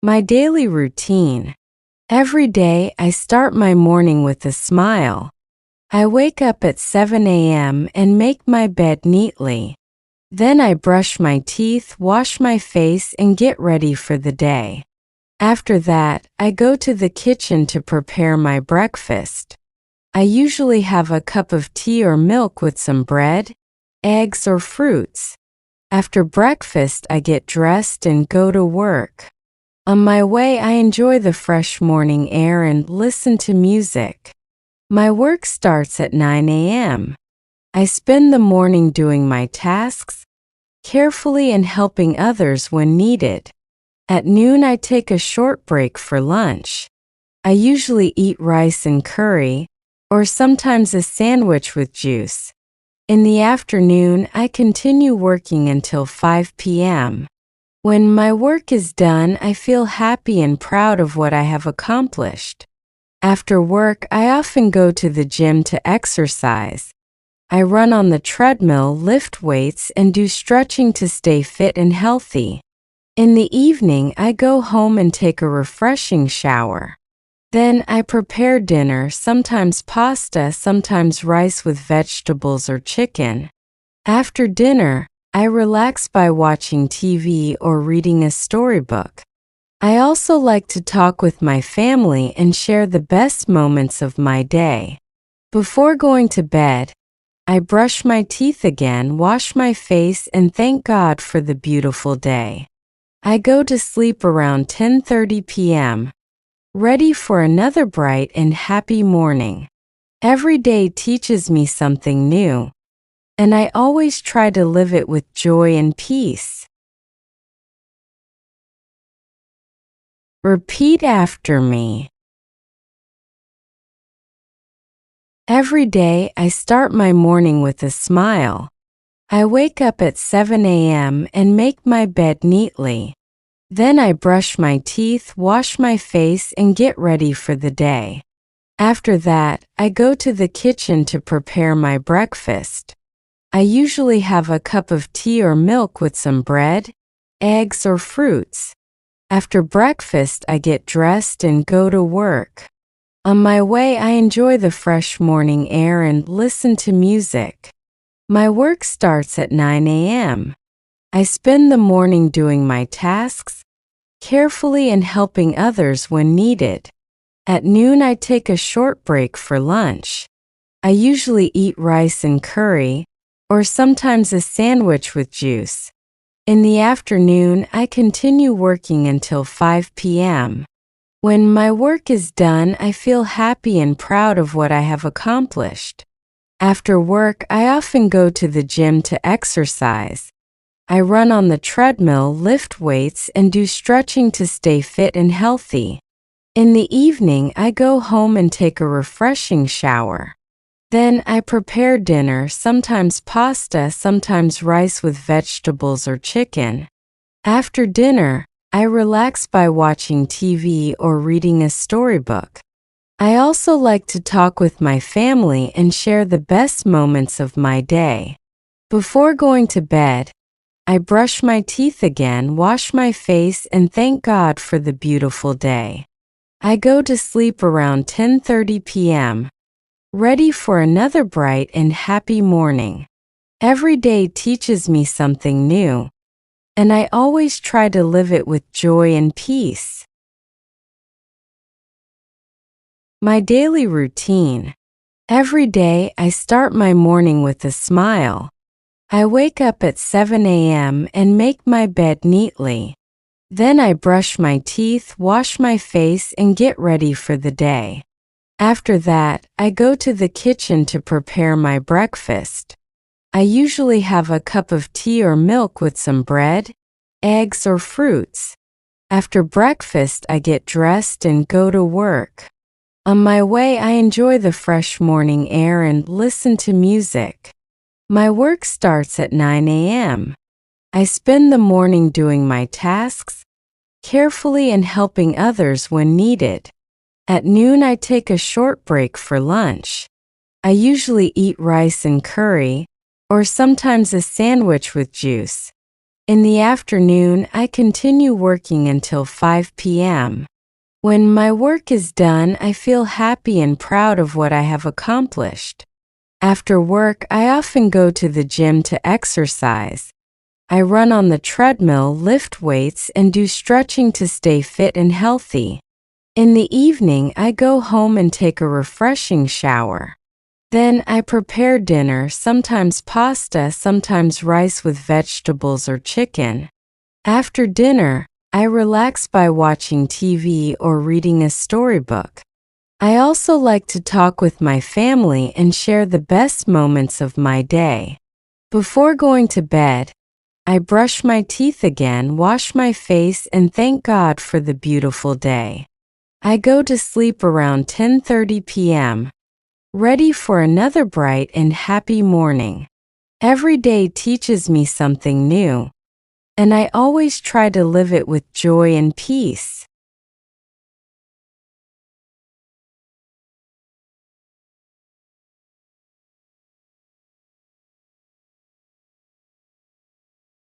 My daily routine. Every day I start my morning with a smile. I wake up at 7 a.m. and make my bed neatly. Then I brush my teeth, wash my face, and get ready for the day. After that, I go to the kitchen to prepare my breakfast. I usually have a cup of tea or milk with some bread, eggs, or fruits. After breakfast, I get dressed and go to work. On my way, I enjoy the fresh morning air and listen to music. My work starts at 9 a.m. I spend the morning doing my tasks, carefully and helping others when needed. At noon, I take a short break for lunch. I usually eat rice and curry, or sometimes a sandwich with juice. In the afternoon, I continue working until 5 p.m. When my work is done, I feel happy and proud of what I have accomplished. After work, I often go to the gym to exercise. I run on the treadmill, lift weights, and do stretching to stay fit and healthy. In the evening, I go home and take a refreshing shower. Then I prepare dinner, sometimes pasta, sometimes rice with vegetables or chicken. After dinner, I relax by watching TV or reading a storybook. I also like to talk with my family and share the best moments of my day. Before going to bed, I brush my teeth again, wash my face, and thank God for the beautiful day. I go to sleep around 10:30 p.m., ready for another bright and happy morning. Every day teaches me something new, and I always try to live it with joy and peace. Repeat after me. Every day I start my morning with a smile. I wake up at 7 a.m. and make my bed neatly. Then I brush my teeth, wash my face, and get ready for the day. After that, I go to the kitchen to prepare my breakfast. I usually have a cup of tea or milk with some bread, eggs, or fruits. After breakfast, I get dressed and go to work. On my way, I enjoy the fresh morning air and listen to music. My work starts at 9 a.m. I spend the morning doing my tasks, carefully and helping others when needed. At noon, I take a short break for lunch. I usually eat rice and curry, or sometimes a sandwich with juice. In the afternoon, I continue working until 5 p.m. When my work is done, I feel happy and proud of what I have accomplished. After work, I often go to the gym to exercise. I run on the treadmill, lift weights, and do stretching to stay fit and healthy. In the evening, I go home and take a refreshing shower. Then I prepare dinner, sometimes pasta, sometimes rice with vegetables or chicken. After dinner, I relax by watching TV or reading a storybook. I also like to talk with my family and share the best moments of my day. Before going to bed, I brush my teeth again, wash my face, and thank God for the beautiful day. I go to sleep around 10:30 p.m., ready for another bright and happy morning. Every day teaches me something new, and I always try to live it with joy and peace. My daily routine. Every day I start my morning with a smile. I wake up at 7 a.m. and make my bed neatly. Then I brush my teeth, wash my face, and get ready for the day. After that, I go to the kitchen to prepare my breakfast. I usually have a cup of tea or milk with some bread, eggs, or fruits. After breakfast, I get dressed and go to work. On my way, I enjoy the fresh morning air and listen to music. My work starts at 9 a.m. I spend the morning doing my tasks, carefully and helping others when needed. At noon, I take a short break for lunch. I usually eat rice and curry, or sometimes a sandwich with juice. In the afternoon, I continue working until 5 p.m. When my work is done, I feel happy and proud of what I have accomplished. After work, I often go to the gym to exercise. I run on the treadmill, lift weights, and do stretching to stay fit and healthy. In the evening, I go home and take a refreshing shower. Then I prepare dinner, sometimes pasta, sometimes rice with vegetables or chicken. After dinner, I relax by watching TV or reading a storybook. I also like to talk with my family and share the best moments of my day. Before going to bed, I brush my teeth again, wash my face, and thank God for the beautiful day. I go to sleep around 10:30 p.m., ready for another bright and happy morning. Every day teaches me something new, and I always try to live it with joy and peace.